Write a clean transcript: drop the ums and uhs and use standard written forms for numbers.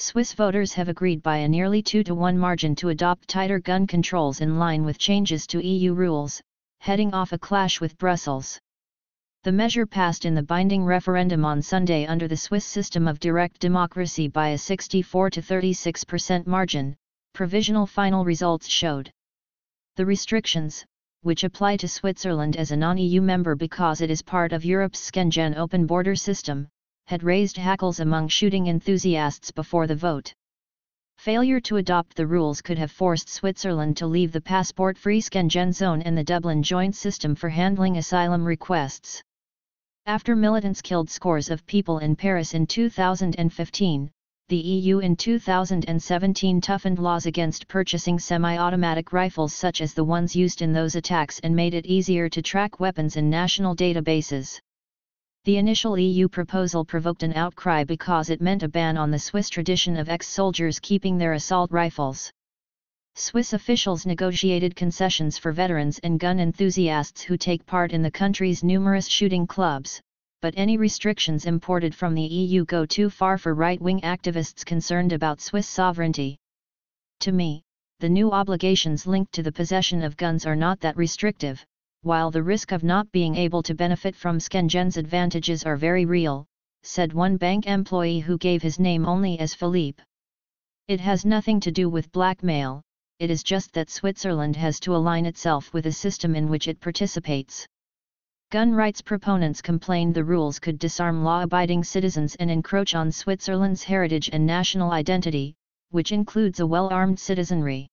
Swiss voters have agreed by a nearly 2-to-1 margin to adopt tighter gun controls in line with changes to EU rules, heading off a clash with Brussels. The measure passed in the binding referendum on Sunday under the Swiss system of direct democracy by a 64 to 36% margin, provisional final results showed. The restrictions, which apply to Switzerland as a non-EU member because it is part of Europe's Schengen open border system, had raised hackles among shooting enthusiasts before the vote. Failure to adopt the rules could have forced Switzerland to leave the passport-free Schengen zone and the Dublin joint system for handling asylum requests. After militants killed scores of people in Paris in 2015, the EU in 2017 toughened laws against purchasing semi-automatic rifles such as the ones used in those attacks and made it easier to track weapons in national databases. The initial EU proposal provoked an outcry because it meant a ban on the Swiss tradition of ex-soldiers keeping their assault rifles. Swiss officials negotiated concessions for veterans and gun enthusiasts who take part in the country's numerous shooting clubs, but any restrictions imported from the EU go too far for right-wing activists concerned about Swiss sovereignty. To me, the new obligations linked to the possession of guns are not that restrictive, while the risk of not being able to benefit from Schengen's advantages are very real, said one bank employee who gave his name only as Philippe. It has nothing to do with blackmail, it is just that Switzerland has to align itself with a system in which it participates. Gun rights proponents complained the rules could disarm law-abiding citizens and encroach on Switzerland's heritage and national identity, which includes a well-armed citizenry.